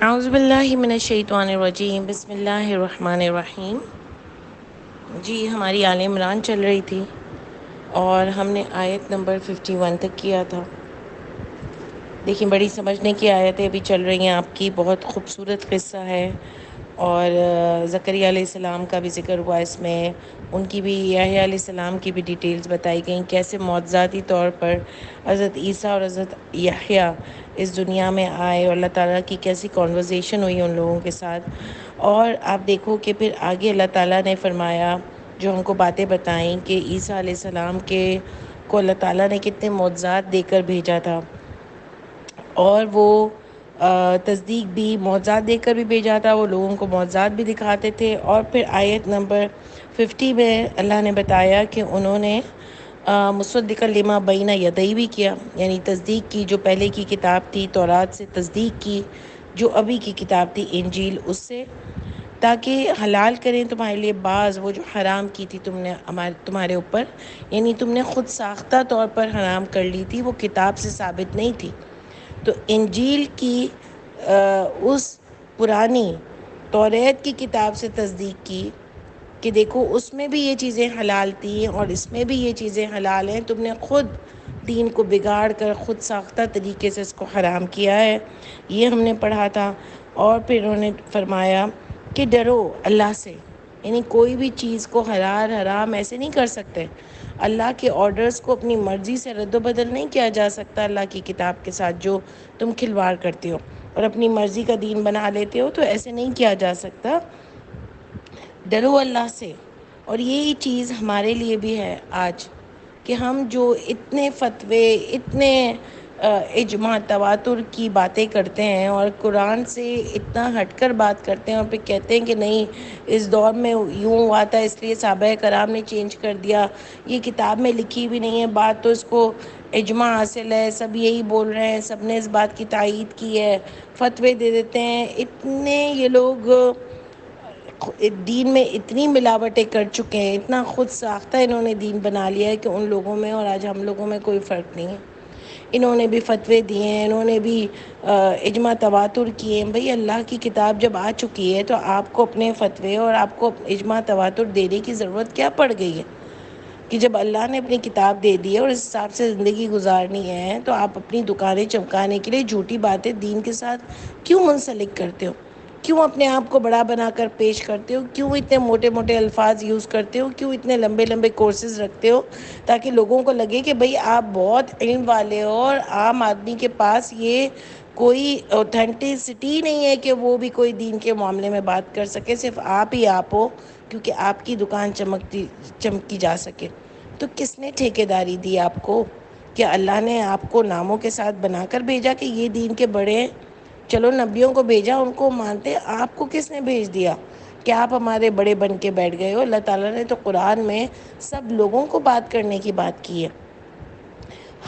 اعوذ باللہ من الشیطان الرجیم، بسم اللہ الرحمن الرحیم۔ جی ہماری آل عمران چل رہی تھی اور ہم نے آیت نمبر 51 تک کیا تھا۔ دیکھیں بڑی سمجھنے کی آیتیں ابھی چل رہی ہیں آپ کی، بہت خوبصورت قصہ ہے اور زکریا علیہ السلام کا بھی ذکر ہوا اس میں، ان کی بھی، یحییٰ علیہ السلام کی بھی ڈیٹیلز بتائی گئیں، کیسے معجزاتی طور پر حضرت عیسیٰ اور حضرت یحییٰ اس دنیا میں آئے اور اللہ تعالیٰ کی کیسی کنورزیشن ہوئی ان لوگوں کے ساتھ۔ اور آپ دیکھو کہ پھر آگے اللہ تعالیٰ نے فرمایا، جو ہم کو باتیں بتائیں کہ عیسیٰ علیہ السلام کو اللہ تعالیٰ نے کتنے معجزات دے کر بھیجا تھا، اور وہ تصدیق بھی معجزات دے کر بھی بھیجا تھا، وہ لوگوں کو معجزات بھی دکھاتے تھے۔ اور پھر آیت نمبر 50 میں اللہ نے بتایا کہ انہوں نے مصدقا لما بین یدیہ بھی کیا، یعنی تصدیق کی، جو پہلے کی کتاب تھی تورات سے تصدیق کی، جو ابھی کی کتاب تھی انجیل اس سے، تاکہ حلال کریں تمہارے لیے بعض وہ جو حرام کی تھی تمہارے اوپر، یعنی تم نے خود ساختہ طور پر حرام کر لی تھی، وہ کتاب سے ثابت نہیں تھی۔ تو انجیل کی اس پرانی توریت کی کتاب سے تصدیق کی کہ دیکھو اس میں بھی یہ چیزیں حلال تھیں اور اس میں بھی یہ چیزیں حلال ہیں، تم نے خود دین کو بگاڑ کر خود ساختہ طریقے سے اس کو حرام کیا ہے، یہ ہم نے پڑھا تھا۔ اور پھر انہوں نے فرمایا کہ ڈرو اللہ سے، یعنی کوئی بھی چیز کو حلال حرام ایسے نہیں کر سکتے، اللہ کے آرڈرز کو اپنی مرضی سے رد و بدل نہیں کیا جا سکتا اللہ کی کتاب کے ساتھ، جو تم کھلواڑ کرتے ہو اور اپنی مرضی کا دین بنا لیتے ہو، تو ایسے نہیں کیا جا سکتا۔ ڈرو اللہ سے۔ اور یہی چیز ہمارے لیے بھی ہے آج، کہ ہم جو اتنے فتوے، اتنے اجماع تواتر کی باتیں کرتے ہیں اور قرآن سے اتنا ہٹ کر بات کرتے ہیں، اور پھر کہتے ہیں کہ نہیں اس دور میں یوں ہوا تھا اس لیے صحابہ کرام نے چینج کر دیا، یہ کتاب میں لکھی بھی نہیں ہے بات، تو اس کو اجماع حاصل ہے، سب یہی بول رہے ہیں، سب نے اس بات کی تائید کی ہے، فتوے دے دیتے ہیں۔ اتنے یہ لوگ دین میں اتنی ملاوٹیں کر چکے ہیں، اتنا خود ساختہ انہوں نے دین بنا لیا ہے کہ ان لوگوں میں اور آج ہم لوگوں میں کوئی فرق نہیں ہے۔ انہوں نے بھی فتوے دیے ہیں، انہوں نے بھی اجماع تواتر کیے ہیں۔ بھئی اللہ کی کتاب جب آ چکی ہے تو آپ کو اپنے فتوے اور آپ کو اجماع تواتر دینے کی ضرورت کیا پڑ گئی ہے؟ کہ جب اللہ نے اپنی کتاب دے دی ہے اور اس حساب سے زندگی گزارنی ہے، تو آپ اپنی دکانیں چمکانے کے لیے جھوٹی باتیں دین کے ساتھ کیوں منسلک کرتے ہو؟ کیوں اپنے آپ کو بڑا بنا کر پیش کرتے ہو؟ کیوں اتنے موٹے موٹے الفاظ یوز کرتے ہو؟ کیوں اتنے لمبے لمبے کورسز رکھتے ہو تاکہ لوگوں کو لگے کہ بھئی آپ بہت علم والے ہو، اور عام آدمی کے پاس یہ کوئی اوتھینٹسٹی نہیں ہے کہ وہ بھی کوئی دین کے معاملے میں بات کر سکے، صرف آپ ہی آپ ہو کیونکہ آپ کی دکان چمکی جا سکے۔ تو کس نے ٹھیکیداری دی آپ کو؟ کہ اللہ نے آپ کو ناموں کے ساتھ بنا کر بھیجا کہ یہ دین کے بڑے ہیں؟ چلو نبیوں کو بھیجا، ان کو مانتے، آپ کو کس نے بھیج دیا کہ آپ ہمارے بڑے بن کے بیٹھ گئے ہو؟ اللہ تعالیٰ نے تو قرآن میں سب لوگوں کو بات کرنے کی بات کی ہے۔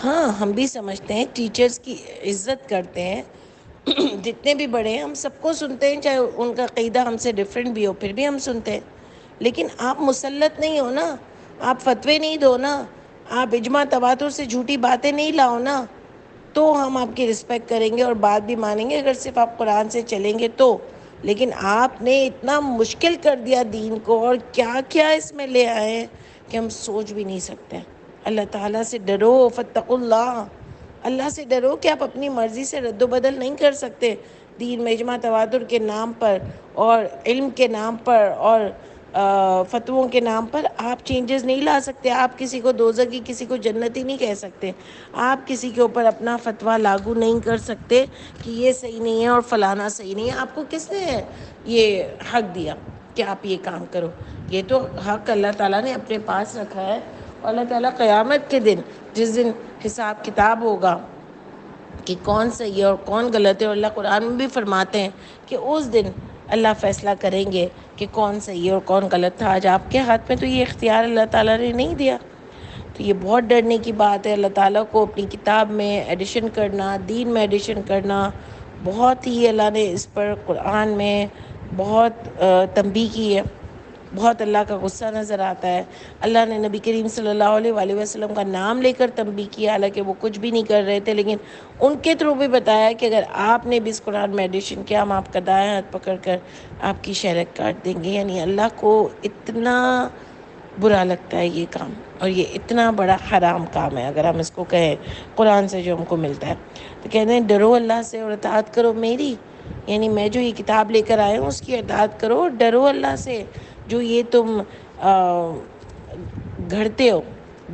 ہاں ہم بھی سمجھتے ہیں، ٹیچرز کی عزت کرتے ہیں، جتنے بھی بڑے ہیں ہم سب کو سنتے ہیں، چاہے ان کا عقیدہ ہم سے ڈیفرنٹ بھی ہو پھر بھی ہم سنتے ہیں، لیکن آپ مسلط نہیں ہو نا، آپ فتوے نہیں دو نا، آپ اجماع تواتر سے جھوٹی باتیں نہیں لاؤ نا، تو ہم آپ کی رسپیکٹ کریں گے اور بات بھی مانیں گے، اگر صرف آپ قرآن سے چلیں گے تو۔ لیکن آپ نے اتنا مشکل کر دیا دین کو، اور کیا کیا اس میں لے آئے ہیں کہ ہم سوچ بھی نہیں سکتے۔ اللہ تعالیٰ سے ڈرو، فاتقوا اللہ، اللہ سے ڈرو کہ آپ اپنی مرضی سے رد و بدل نہیں کر سکتے دین میں، اجماع تواتر کے نام پر اور علم کے نام پر اور فتووں کے نام پر آپ چینجز نہیں لا سکتے۔ آپ کسی کو دوزخی، کسی کو جنتی نہیں کہہ سکتے، آپ کسی کے اوپر اپنا فتویٰ لاگو نہیں کر سکتے کہ یہ صحیح نہیں ہے اور فلانا صحیح نہیں ہے۔ آپ کو کس نے یہ حق دیا کہ آپ یہ کام کرو؟ یہ تو حق اللہ تعالیٰ نے اپنے پاس رکھا ہے، اور اللہ تعالیٰ قیامت کے دن، جس دن حساب کتاب ہوگا کہ کون صحیح ہے اور کون غلط ہے، اور اللہ قرآن میں بھی فرماتے ہیں کہ اس دن اللہ فیصلہ کریں گے کہ کون صحیح ہے اور کون غلط تھا۔ آج آپ کے ہاتھ میں تو یہ اختیار اللہ تعالیٰ نے نہیں دیا، تو یہ بہت ڈرنے کی بات ہے۔ اللہ تعالیٰ کو اپنی کتاب میں ایڈیشن کرنا، دین میں ایڈیشن کرنا، بہت ہی اللہ نے اس پر قرآن میں بہت تنبیہ کی ہے۔ بہت اللہ کا غصہ نظر آتا ہے۔ اللہ نے نبی کریم صلی اللہ علیہ وآلہ وسلم کا نام لے کر تنبیہ کیا، حالانکہ وہ کچھ بھی نہیں کر رہے تھے، لیکن ان کے تھرو بھی بتایا کہ اگر آپ نے بھی اس قرآن میں ایڈیشن کیا، ہم آپ کا دائیں ہاتھ پکڑ کر آپ کی شہرت کاٹ دیں گے۔ یعنی اللہ کو اتنا برا لگتا ہے یہ کام، اور یہ اتنا بڑا حرام کام ہے اگر ہم اس کو کہیں قرآن سے جو ہم کو ملتا ہے۔ تو کہتے ہیں ڈرو اللہ سے اور اطاعت کرو میری، یعنی میں جو یہ کتاب لے کر آئے ہوں اس کی اطاعت کرو اور ڈرو اللہ سے۔ جو یہ تم گھڑتے ہو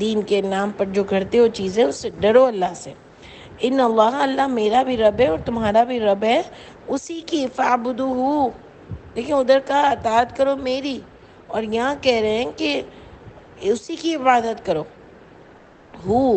دین کے نام پر، جو گھڑتے ہو چیزیں، اس سے ڈرو اللہ سے۔ ان اللہ، اللہ میرا بھی رب ہے اور تمہارا بھی رب ہے، اسی کی فعبدوہ، دیکھیں ادھر کا اطاعت کرو میری، اور یہاں کہہ رہے ہیں کہ اسی کی عبادت کرو۔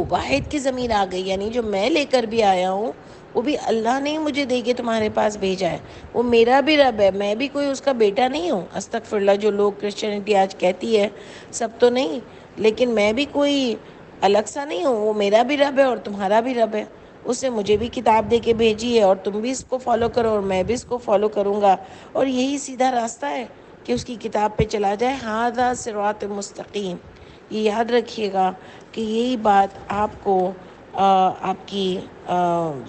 واحد کی ضمیر آ گئی، یعنی جو میں لے کر بھی آیا ہوں وہ بھی اللہ نے مجھے دے کے تمہارے پاس بھیجا ہے، وہ میرا بھی رب ہے، میں بھی کوئی اس کا بیٹا نہیں ہوں۔ استغفراللہ، جو لوگ کرسچینٹی آج کہتی ہے، سب تو نہیں، لیکن میں بھی کوئی الگ سا نہیں ہوں، وہ میرا بھی رب ہے اور تمہارا بھی رب ہے، اس نے مجھے بھی کتاب دے کے بھیجی ہے، اور تم بھی اس کو فالو کرو اور میں بھی اس کو فالو کروں گا، اور یہی سیدھا راستہ ہے کہ اس کی کتاب پہ چلا جائے۔ ھذا صراط مستقیم، یہ یاد رکھیے گا کہ یہی بات آپ کو آپ کی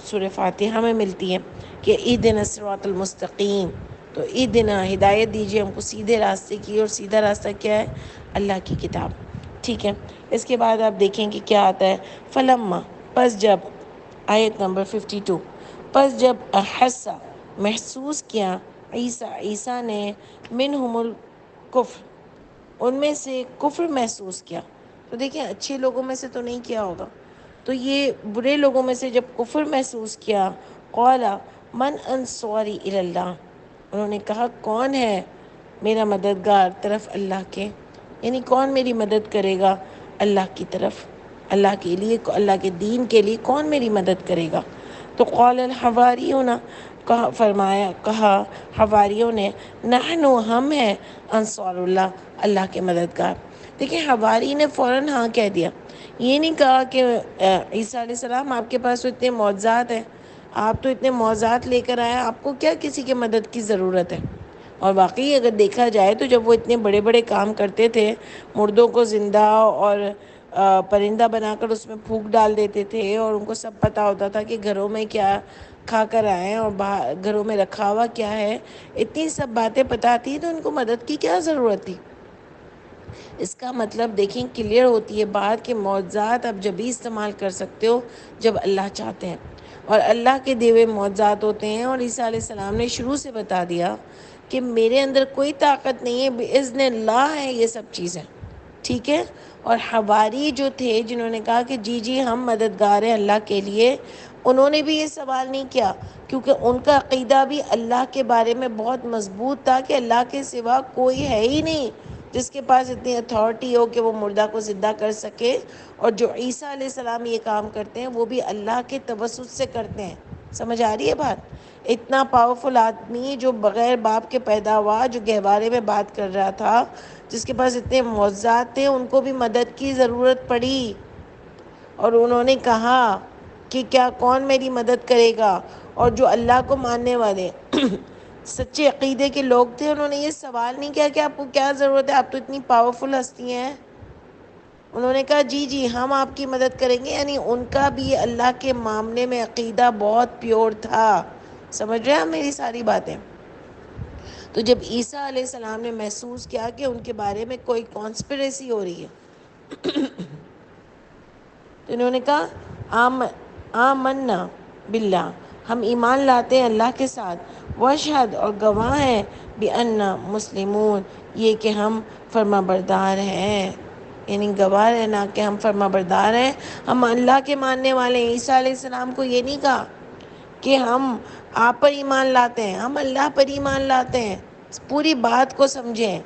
سورہ فاتحہ میں ملتی ہے کہ اہدنا الصراط المستقیم، تو اہدنا، ہدایت دیجیے ہم کو سیدھے راستے کی، اور سیدھا راستہ کیا ہے؟ اللہ کی کتاب، ٹھیک ہے۔ اس کے بعد آپ دیکھیں کہ کیا آتا ہے، فلما، پس جب، آیت نمبر 52، پس جب احسا، محسوس کیا، عیسیٰ نے منہم الکفر، ان میں سے کفر محسوس کیا، تو دیکھیں اچھے لوگوں میں سے تو نہیں کیا ہوگا، تو یہ برے لوگوں میں سے جب کفر محسوس کیا، قال من انصاری الی اللہ، انہوں نے کہا کون ہے میرا مددگار طرف اللہ کے، یعنی کون میری مدد کرے گا اللہ کی طرف، اللہ کے لیے، اللہ کے دین کے لیے کون میری مدد کرے گا؟ تو قال الحواریون، کہا حواریوں نے، نحن، ہم ہیں، انصار اللہ، اللہ کے مددگار۔ دیکھیں حواری نے فوراً ہاں کہہ دیا، یہ نہیں کہا کہ عیسیٰ علیہ السلام آپ کے پاس تو اتنے معجزات ہیں، آپ تو اتنے معجزات لے کر آئے، آپ کو کیا کسی کے مدد کی ضرورت ہے؟ اور واقعی اگر دیکھا جائے تو جب وہ اتنے بڑے بڑے کام کرتے تھے، مردوں کو زندہ اور پرندہ بنا کر اس میں پھونک ڈال دیتے تھے، اور ان کو سب پتہ ہوتا تھا کہ گھروں میں کیا کھا کر آئیں اور گھروں میں رکھا ہوا کیا ہے، اتنی سب باتیں پتہ تھی، تو ان کو مدد کی کیا ضرورت تھی؟ اس کا مطلب دیکھیں کلیئر ہوتی ہے بات کہ معجزات آپ جب بھی استعمال کر سکتے ہو جب اللہ چاہتے ہیں، اور اللہ کے دیے ہوئے معجزات ہوتے ہیں، اور عیسیٰ علیہ السلام نے شروع سے بتا دیا کہ میرے اندر کوئی طاقت نہیں ہے، بإذن اللہ ہے یہ سب چیزیں، ٹھیک ہے۔ اور حواری جو تھے جنہوں نے کہا کہ جی جی ہم مددگار ہیں اللہ کے لیے، انہوں نے بھی یہ سوال نہیں کیا، کیونکہ ان کا عقیدہ بھی اللہ کے بارے میں بہت مضبوط تھا کہ اللہ کے سوا کوئی ہے ہی نہیں جس کے پاس اتنی اتھارٹی ہو کہ وہ مردہ کو زندہ کر سکے، اور جو عیسیٰ علیہ السلام یہ کام کرتے ہیں وہ بھی اللہ کے توسط سے کرتے ہیں۔ سمجھ آ رہی ہے بات؟ اتنا پاورفل آدمی جو بغیر باپ کے پیدا ہوا، جو گہوارے میں بات کر رہا تھا، جس کے پاس اتنے معجزات تھے، ان کو بھی مدد کی ضرورت پڑی، اور انہوں نے کہا کہ کیا کون میری مدد کرے گا؟ اور جو اللہ کو ماننے والے سچے عقیدے کے لوگ تھے، انہوں نے یہ سوال نہیں کیا کہ آپ کو کیا ضرورت ہے، آپ تو اتنی پاورفل ہستی ہیں، انہوں نے کہا جی جی ہم آپ کی مدد کریں گے، یعنی ان کا بھی اللہ کے معاملے میں عقیدہ بہت پیور تھا۔ سمجھ رہے ہیں آپ میری ساری باتیں؟ تو جب عیسیٰ علیہ السلام نے محسوس کیا کہ ان کے بارے میں کوئی کانسپریسی ہو رہی ہے، تو انہوں نے کہا آمنا باللہ، ہم ایمان لاتے ہیں اللہ کے ساتھ، واشہد، اور گواہ ہیں، بأننا مسلمون، یہ کہ ہم فرما بردار ہیں، یعنی گواہ رہنا کہ ہم فرما بردار ہیں، ہم اللہ کے ماننے والے ہیں۔ عیسیٰ علیہ السلام کو یہ نہیں کہا کہ ہم آپ پر ایمان لاتے ہیں، ہم اللہ پر ایمان لاتے ہیں۔ پوری بات کو سمجھیں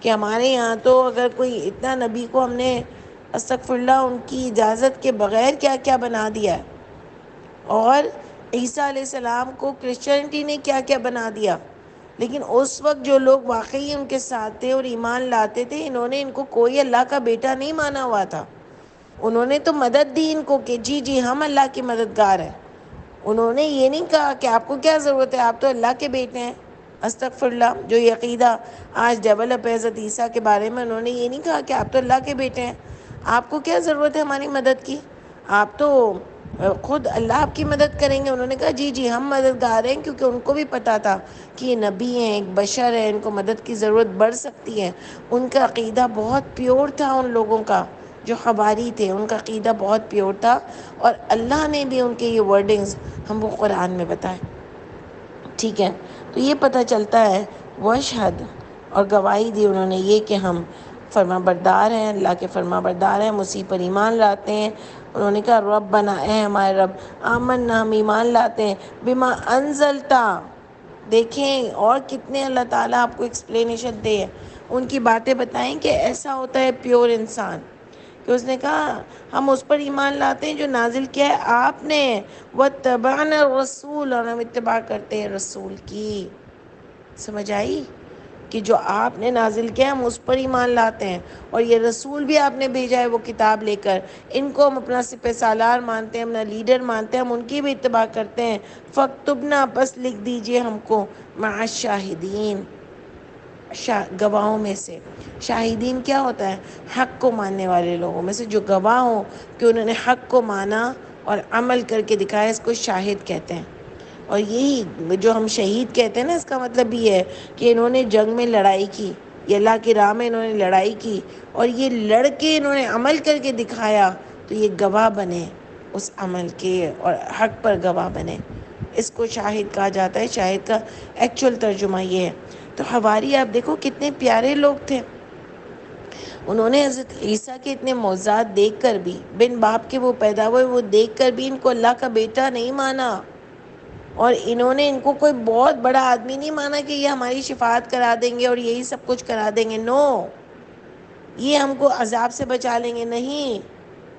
کہ ہمارے یہاں تو اگر کوئی اتنا نبی کو ہم نے استغفراللہ ان کی اجازت کے بغیر کیا کیا بنا دیا ہے، اور عیسیٰ علیہ السلام کو کرسچینٹی نے کیا کیا بنا دیا، لیکن اس وقت جو لوگ واقعی ان کے ساتھ تھے اور ایمان لاتے تھے، انہوں نے ان کو کوئی اللہ کا بیٹا نہیں مانا ہوا تھا، انہوں نے تو مدد دی ان کو کہ جی جی ہم اللہ کے مددگار ہیں، انہوں نے یہ نہیں کہا کہ آپ کو کیا ضرورت ہے، آپ تو اللہ کے بیٹے ہیں، استغفر اللہ، جو یہ عقیدہ آج ڈیولپ ہے حضرت عیسیٰ کے بارے میں، انہوں نے یہ نہیں کہا کہ آپ تو اللہ کے بیٹے ہیں، آپ کو کیا ضرورت ہے ہماری مدد کی، آپ تو خود اللہ آپ کی مدد کریں گے۔ انہوں نے کہا جی جی ہم مددگار ہیں، کیونکہ ان کو بھی پتہ تھا کہ یہ نبی ہیں، ایک بشر ہے، ان کو مدد کی ضرورت بڑھ سکتی ہے۔ ان کا عقیدہ بہت پیور تھا، ان لوگوں کا جو حواری تھے، ان کا عقیدہ بہت پیور تھا، اور اللہ نے بھی ان کے یہ ورڈنگز ہم وہ قرآن میں بتائے، ٹھیک ہے۔ تو یہ پتہ چلتا ہے واشہد، اور گواہی دی انہوں نے یہ کہ ہم فرما بردار ہیں، اللہ کے فرما بردار ہیں، ہم اسی پر ایمان لاتے ہیں۔ انہوں نے کہا ربنا، اے ہمارے رب، آمنا، ہم ایمان لاتے ہیں، بما انزلتا۔ دیکھیں اور کتنے اللہ تعالیٰ آپ کو ایکسپلینیشن دے، ان کی باتیں بتائیں کہ ایسا ہوتا ہے پیور انسان، کہ اس نے کہا ہم اس پر ایمان لاتے ہیں جو نازل کیا ہے آپ نے، واتبعنا الرسول، اور ہم اتباع کرتے ہیں رسول کی۔ سمجھ آئی کہ جو آپ نے نازل کیا ہم اس پر ایمان لاتے ہیں، اور یہ رسول بھی آپ نے بھیجا ہے وہ کتاب لے کر، ان کو ہم اپنا سپہ سالار مانتے ہیں، اپنا لیڈر مانتے ہیں، ہم ان کی بھی اتباع کرتے ہیں۔ فاکتبنا، بس لکھ دیجئے ہم کو، مع الشاہدین، گواہوں میں سے۔ شاہدین کیا ہوتا ہے؟ حق کو ماننے والے لوگوں میں سے، جو گواہ ہوں کہ انہوں نے حق کو مانا اور عمل کر کے دکھایا، اس کو شاہد کہتے ہیں۔ اور یہی جو ہم شہید کہتے ہیں نا، اس کا مطلب یہ ہے کہ انہوں نے جنگ میں لڑائی کی، یہ اللہ کی راہ میں انہوں نے لڑائی کی، اور یہ لڑ کے انہوں نے عمل کر کے دکھایا، تو یہ گواہ بنے اس عمل کے، اور حق پر گواہ بنے، اس کو شاہد کہا جاتا ہے۔ شاہد کا ایکچول ترجمہ یہ ہے۔ تو حواری آپ دیکھو کتنے پیارے لوگ تھے، انہوں نے حضرت عیسیٰ کے اتنے معجزات دیکھ کر بھی، بن باپ کے وہ پیدا ہوئے، وہ دیکھ کر بھی ان کو اللہ کا بیٹا نہیں مانا، اور انہوں نے ان کو کوئی بہت بڑا آدمی نہیں مانا کہ یہ ہماری شفاعت کرا دیں گے اور یہی سب کچھ کرا دیں گے، نو، یہ ہم کو عذاب سے بچا لیں گے، نہیں۔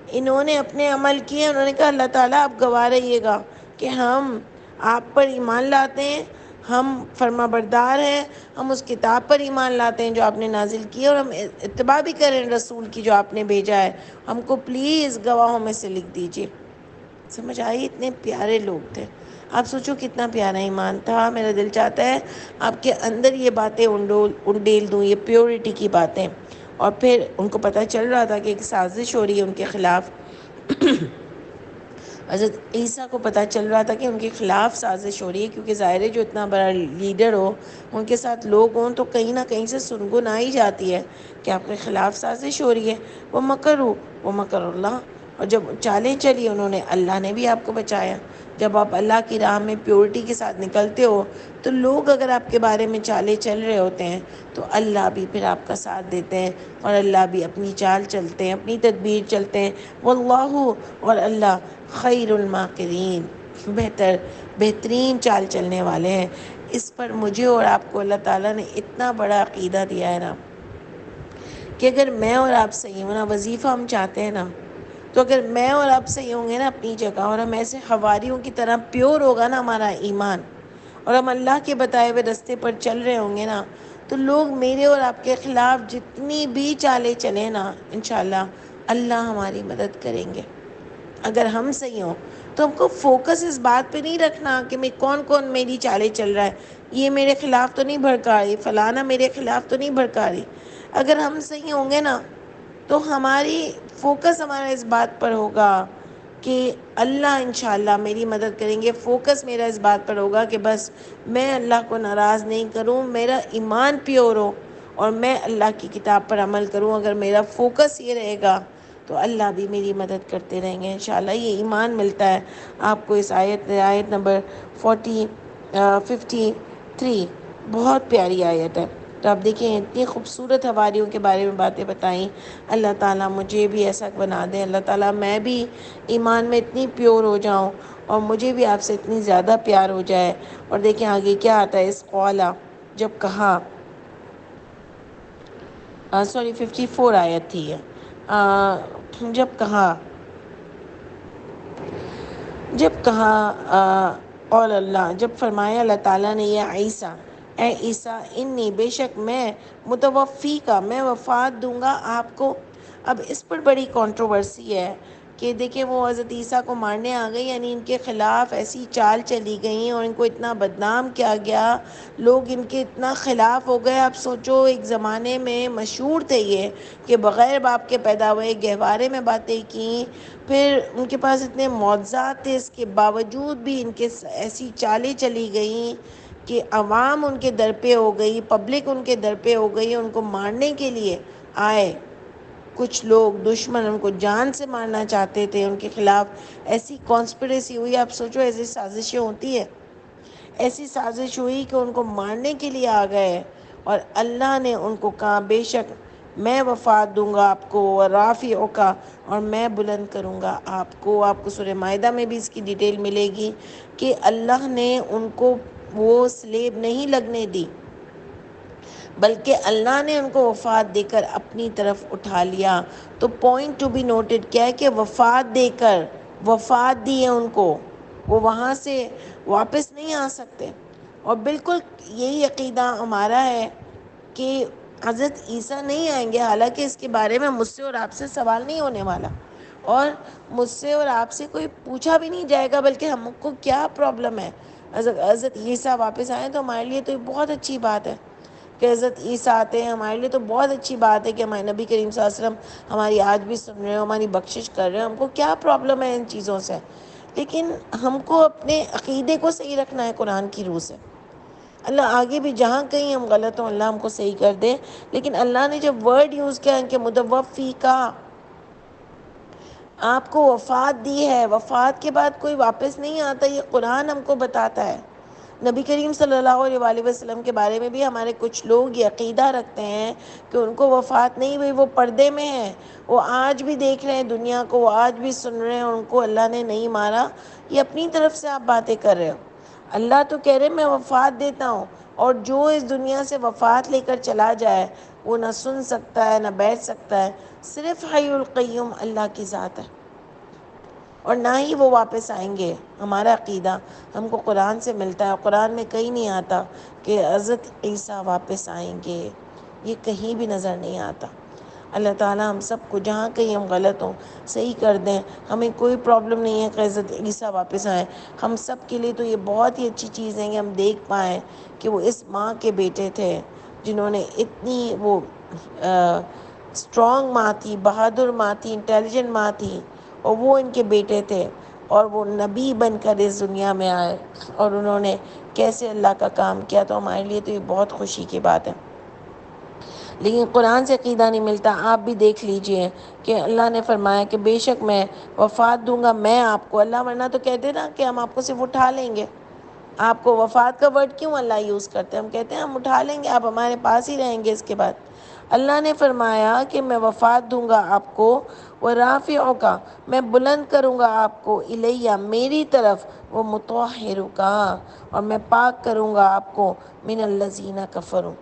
انہوں نے اپنے عمل کیے، انہوں نے کہا اللہ تعالیٰ آپ گواہ رہیے گا کہ ہم آپ پر ایمان لاتے ہیں، ہم فرما بردار ہیں، ہم اس کتاب پر ایمان لاتے ہیں جو آپ نے نازل کی ہے، اور ہم اتباع بھی کریں رسول کی جو آپ نے بھیجا ہے، ہم کو پلیز گواہوں میں سے لکھ دیجیے۔ سمجھ آئی؟ اتنے پیارے لوگ تھے۔ آپ سوچو کتنا پیارا ایمان تھا۔ میرا دل چاہتا ہے آپ کے اندر یہ باتیں انڈیل دوں، یہ پیورٹی کی باتیں۔ اور پھر ان کو پتہ چل رہا تھا کہ ایک سازش ہو رہی ہے ان کے خلاف، حضرت عیسیٰ کو پتہ چل رہا تھا کہ ان کے خلاف سازش ہو رہی ہے، کیونکہ ظاہر ہے جو اتنا بڑا لیڈر ہو، ان کے ساتھ لوگ ہوں، تو کہیں نہ کہیں سے سنگن آ ہی جاتی ہے کہ آپ کے خلاف سازش ہو رہی ہے۔ وہ مکروا وہ مکر اللہ، اور جب چالیں چلی انہوں نے، اللہ نے بھی آپ کو بچایا۔ جب آپ اللہ کی راہ میں پیورٹی کے ساتھ نکلتے ہو، تو لوگ اگر آپ کے بارے میں چالیں چل رہے ہوتے ہیں، تو اللہ بھی پھر آپ کا ساتھ دیتے ہیں، اور اللہ بھی اپنی چال چلتے ہیں، اپنی تدبیر چلتے ہیں۔ واللہ، اور اللہ، خیر الماکرین، بہترین چال چلنے والے ہیں۔ اس پر مجھے اور آپ کو اللہ تعالیٰ نے اتنا بڑا عقیدہ دیا ہے نا، کہ اگر میں اور آپ صحیح ہوں نا، وظیفہ ہم چاہتے ہیں نا، تو اگر میں اور آپ صحیح ہوں گے نا اپنی جگہ، اور ہم ایسے حواریوں کی طرح پیور ہوگا نا ہمارا ایمان، اور ہم اللہ کے بتائے ہوئے رستے پر چل رہے ہوں گے نا، تو لوگ میرے اور آپ کے خلاف جتنی بھی چالیں چلیں نا، انشاءاللہ اللہ ہماری مدد کریں گے۔ اگر ہم صحیح ہوں تو ہم کو فوکس اس بات پہ نہیں رکھنا کہ میں کون میری چالیں چل رہا ہے، یہ میرے خلاف تو نہیں بھڑکا رہی، فلانا میرے خلاف تو نہیں بھڑکا رہی۔ اگر ہم صحیح ہوں گے نا، تو ہماری فوکس ہمارا اس بات پر ہوگا کہ اللہ انشاءاللہ میری مدد کریں گے۔ فوکس میرا اس بات پر ہوگا کہ بس میں اللہ کو ناراض نہیں کروں، میرا ایمان پیور ہو، اور میں اللہ کی کتاب پر عمل کروں۔ اگر میرا فوکس یہ رہے گا تو اللہ بھی میری مدد کرتے رہیں گے انشاءاللہ۔ یہ ایمان ملتا ہے آپ کو اس آیت نمبر 53، بہت پیاری آیت ہے۔ تو آپ دیکھیں اتنی خوبصورت حواریوں کے بارے میں باتیں بتائیں۔ اللہ تعالیٰ مجھے بھی ایسا بنا دے، اللہ تعالیٰ میں بھی ایمان میں اتنی پیور ہو جاؤں، اور مجھے بھی آپ سے اتنی زیادہ پیار ہو جائے۔ اور دیکھیں آگے کیا آتا ہے، اس قولا، جب کہا، 54 آیت تھی یہ، جب کہا قول اللہ، جب فرمایا اللہ تعالیٰ نے، یا عیسیٰ، اے عیسیٰ، انی، بے شک میں، متوفی کا، میں وفات دوں گا آپ کو۔ اب اس پر بڑی کنٹروورسی ہے کہ دیکھیں وہ حضرت عیسیٰ کو مارنے آ گئی، یعنی ان کے خلاف ایسی چال چلی گئی اور ان کو اتنا بدنام کیا گیا، لوگ ان کے اتنا خلاف ہو گئے۔ آپ سوچو ایک زمانے میں مشہور تھے یہ کہ بغیر باپ کے پیدا ہوئے، گہوارے میں باتیں کیں، پھر ان کے پاس اتنے معجزات تھے، اس کے باوجود بھی ان کے ایسی چالیں چلی گئیں کہ عوام ان کے در پہ ہو گئی، پبلک ان کے در پہ ہو گئی، ان کو مارنے کے لیے آئے۔ کچھ لوگ دشمن ان کو جان سے مارنا چاہتے تھے، ان کے خلاف ایسی کانسپریسی ہوئی۔ آپ سوچو ایسی سازشیں ہوتی ہیں، ایسی سازش ہوئی کہ ان کو مارنے کے لیے آ گئے، اور اللہ نے ان کو کہا بے شک میں وفات دوں گا آپ کو، ورافعک، اور میں بلند کروں گا آپ کو۔ آپ کو سورہ مائدہ میں بھی اس کی ڈیٹیل ملے گی کہ اللہ نے ان کو وہ سلیب نہیں لگنے دی، بلکہ اللہ نے ان کو وفات دے کر اپنی طرف اٹھا لیا۔ تو پوائنٹ ٹو بی نوٹڈ کیا ہے کہ وفات دے کر، وفات دی ہے ان کو، وہ وہاں سے واپس نہیں آ سکتے۔ اور بالکل یہی عقیدہ ہمارا ہے کہ حضرت عیسیٰ نہیں آئیں گے، حالانکہ اس کے بارے میں مجھ سے اور آپ سے سوال نہیں ہونے والا، اور مجھ سے اور آپ سے کوئی پوچھا بھی نہیں جائے گا، بلکہ ہم کو کیا پرابلم ہے حضرت عیسیٰ واپس آئیں تو ہمارے لیے تو یہ بہت اچھی بات ہے کہ حضرت عیسیٰ آتے ہیں، ہمارے لیے تو بہت اچھی بات ہے کہ ہمارے نبی کریم صلی اللہ علیہ وسلم ہماری آج بھی سن رہے ہیں، ہماری بخشش کر رہے ہیں۔ ہم کو کیا پرابلم ہے ان چیزوں سے، لیکن ہم کو اپنے عقیدے کو صحیح رکھنا ہے قرآن کی روح سے۔ اللہ آگے بھی جہاں کہیں ہم غلط ہوں، اللہ ہم کو صحیح کر دے، لیکن اللہ نے جب ورڈ یوز کیا ان کے متوفی کا، آپ کو وفات دی ہے، وفات کے بعد کوئی واپس نہیں آتا، یہ قرآن ہم کو بتاتا ہے۔ نبی کریم صلی اللہ علیہ وآلہ وسلم کے بارے میں بھی ہمارے کچھ لوگ یہ عقیدہ رکھتے ہیں کہ ان کو وفات نہیں ہوئی، وہ پردے میں ہیں، وہ آج بھی دیکھ رہے ہیں دنیا کو، وہ آج بھی سن رہے ہیں، ان کو اللہ نے نہیں مارا۔ یہ اپنی طرف سے آپ باتیں کر رہے ہو۔ اللہ تو کہہ رہے میں وفات دیتا ہوں، اور جو اس دنیا سے وفات لے کر چلا جائے وہ نہ سن سکتا ہے نہ بیٹھ سکتا ہے، صرف حی القیوم اللہ کی ذات ہے، اور نہ ہی وہ واپس آئیں گے۔ ہمارا عقیدہ ہم کو قرآن سے ملتا ہے، قرآن میں کہیں نہیں آتا کہ حضرت عیسیٰ واپس آئیں گے، یہ کہیں بھی نظر نہیں آتا۔ اللہ تعالیٰ ہم سب کو جہاں کہیں ہم غلط ہوں صحیح کر دیں۔ ہمیں کوئی پرابلم نہیں ہے کہ حضرت عیسیٰ واپس آئیں، ہم سب کے لیے تو یہ بہت ہی اچھی چیز ہے کہ ہم دیکھ پائیں کہ وہ اس ماں کے بیٹے تھے جنہوں نے اتنی وہ اسٹرانگ ماں تھی، بہادر ماں تھی، انٹیلیجنٹ ماں تھی، اور وہ ان کے بیٹے تھے، اور وہ نبی بن کر اس دنیا میں آئے، اور انہوں نے کیسے اللہ کا کام کیا، تو ہمارے لیے تو یہ بہت خوشی کی بات ہے۔ لیکن قرآن سے عقیدہ نہیں ملتا۔ آپ بھی دیکھ لیجئے کہ اللہ نے فرمایا کہ بے شک میں وفات دوں گا میں آپ کو، اللہ ورنہ تو کہتے نا کہ ہم آپ کو صرف اٹھا لیں گے۔ آپ کو وفات کا ورڈ کیوں اللہ یوز کرتے ہیں؟ ہم کہتے ہیں ہم اٹھا لیں گے، آپ ہمارے پاس ہی رہیں گے اس کے بعد۔ اللہ نے فرمایا کہ میں وفات دوں گا آپ کو، ورافعک، میں بلند کروں گا آپ کو، الیہ، میری طرف، وہ مطہرک، اور میں پاک کروں گا آپ کو، من الذین کفروا،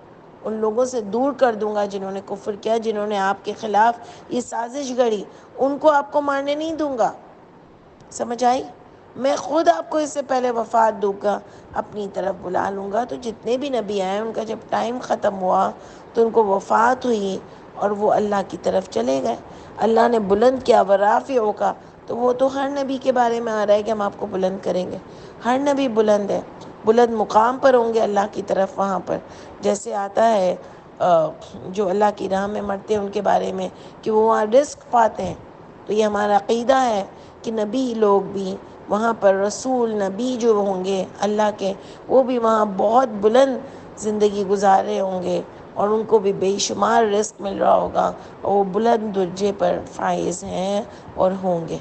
ان لوگوں سے دور کر دوں گا جنہوں نے کفر کیا، جنہوں نے آپ کے خلاف یہ سازش گھڑی، ان کو آپ کو مارنے نہیں دوں گا۔ سمجھ آئی؟ میں خود آپ کو اس سے پہلے وفات دوں گا، اپنی طرف بلا لوں گا۔ تو جتنے بھی نبی آئے ان کا جب ٹائم ختم ہوا تو ان کو وفات ہوئی، اور وہ اللہ کی طرف چلے گئے۔ اللہ نے بلند کیا ورافعک، تو وہ تو ہر نبی کے بارے میں آ رہا ہے کہ ہم آپ کو بلند کریں گے۔ ہر نبی بلند ہے، بلند مقام پر ہوں گے اللہ کی طرف، وہاں پر جیسے آتا ہے جو اللہ کی راہ میں مرتے ہیں ان کے بارے میں کہ وہ وہاں رزق پاتے ہیں۔ تو یہ ہمارا عقیدہ ہے کہ نبی لوگ بھی وہاں پر، رسول نبی جو ہوں گے اللہ کے، وہ بھی وہاں بہت بلند زندگی گزار رہے ہوں گے، اور ان کو بھی بے شمار رزق مل رہا ہوگا، اور وہ بلند درجے پر فائز ہیں اور ہوں گے۔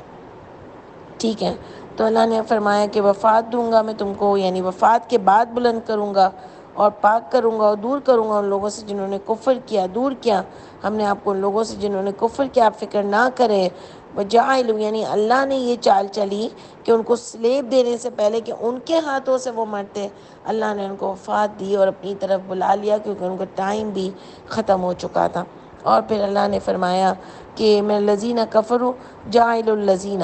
ٹھیک ہے، تو اللہ نے فرمایا کہ وفات دوں گا میں تم کو، یعنی وفات کے بعد بلند کروں گا، اور پاک کروں گا اور دور کروں گا ان لوگوں سے جنہوں نے کفر کیا، دور کیا ہم نے آپ کو ان لوگوں سے جنہوں نے کفر کیا۔ آپ فکر نہ کریں، وجاعل، یعنی اللہ نے یہ چال چلی کہ ان کو سلیب دینے سے پہلے کہ ان کے ہاتھوں سے وہ مرتے، اللہ نے ان کو وفات دی اور اپنی طرف بلا لیا، کیونکہ ان کا ٹائم بھی ختم ہو چکا تھا۔ اور پھر اللہ نے فرمایا کہ من الذین کفروا جاعل الذین،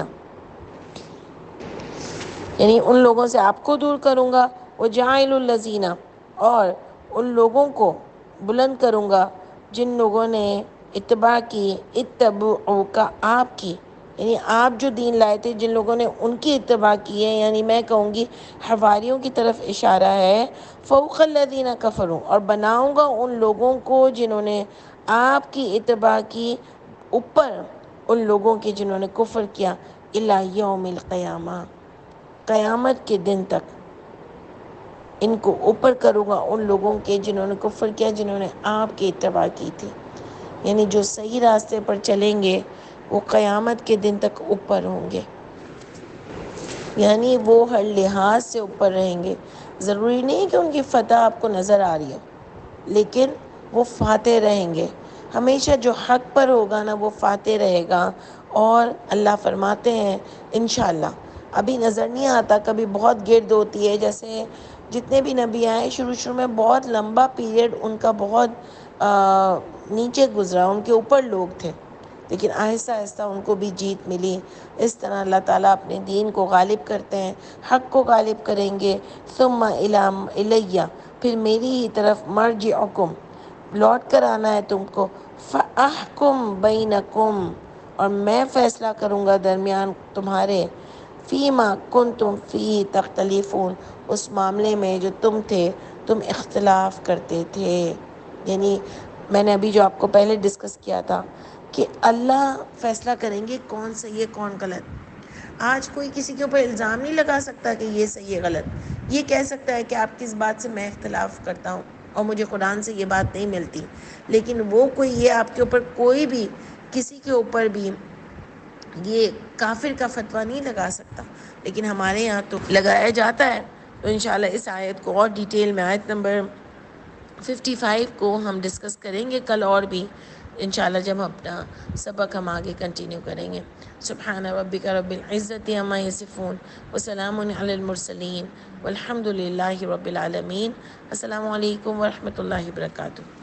یعنی ان لوگوں سے آپ کو دور کروں گا، وجاعل الذین، اور ان لوگوں کو بلند کروں گا جن لوگوں نے اتباع کی، اتبعوک، آپ کی، یعنی آپ جو دین لائے تھے، جن لوگوں نے ان کی اتباع کی ہے، یعنی میں کہوں گی حواریوں کی طرف اشارہ ہے، فوق الذین کفروا، اور بناؤں گا ان لوگوں کو جنہوں نے آپ کی اتباع کی، اوپر ان لوگوں کے جنہوں نے کفر کیا، الی یوم القیامہ، قیامت کے دن تک ان کو اوپر کروں گا ان لوگوں کے جنہوں نے کفر کیا، جنہوں نے آپ کی اتباع کی تھی۔ یعنی جو صحیح راستے پر چلیں گے وہ قیامت کے دن تک اوپر ہوں گے، یعنی وہ ہر لحاظ سے اوپر رہیں گے۔ ضروری نہیں کہ ان کی فتح آپ کو نظر آ رہی ہے، لیکن وہ فاتح رہیں گے۔ ہمیشہ جو حق پر ہوگا نا وہ فاتح رہے گا، اور اللہ فرماتے ہیں انشاءاللہ، ابھی نظر نہیں آتا، کبھی بہت گرد ہوتی ہے، جیسے جتنے بھی نبی آئے شروع میں بہت لمبا پیریڈ ان کا بہت نیچے گزرا، ان کے اوپر لوگ تھے، لیکن آہستہ آہستہ ان کو بھی جیت ملی۔ اس طرح اللہ تعالیٰ اپنے دین کو غالب کرتے ہیں، حق کو غالب کریں گے۔ ثم الیہ، پھر میری ہی طرف، مرجعکم، لوٹ کر آنا ہے تم کو، فاحکم بینکم، اور میں فیصلہ کروں گا درمیان تمہارے، فیما کنتم فیہ تختلفون، اس معاملے میں جو تم اختلاف کرتے تھے۔ یعنی میں نے ابھی جو آپ کو پہلے ڈسکس کیا تھا کہ اللہ فیصلہ کریں گے کون صحیح ہے کون غلط۔ آج کوئی کسی کے اوپر الزام نہیں لگا سکتا کہ یہ صحیح ہے غلط، یہ کہہ سکتا ہے کہ آپ کس بات سے میں اختلاف کرتا ہوں اور مجھے قرآن سے یہ بات نہیں ملتی، لیکن وہ کوئی یہ آپ کے اوپر کوئی بھی کسی کے اوپر بھی یہ کافر کا فتویٰ نہیں لگا سکتا، لیکن ہمارے یہاں تو لگایا جاتا ہے۔ تو انشاءاللہ اس آیت کو اور ڈیٹیل میں، آیت نمبر 55 کو ہم ڈسکس کریں گے کل، اور بھی انشاءاللہ جب اپنا سبق ہم آگے کنٹینیو کریں گے۔ سبحان ربک رب العزت عما یصفون وسلام علی المرسلین والحمد للہ رب العالمین۔ السلام علیکم ورحمۃ اللہ وبرکاتہ۔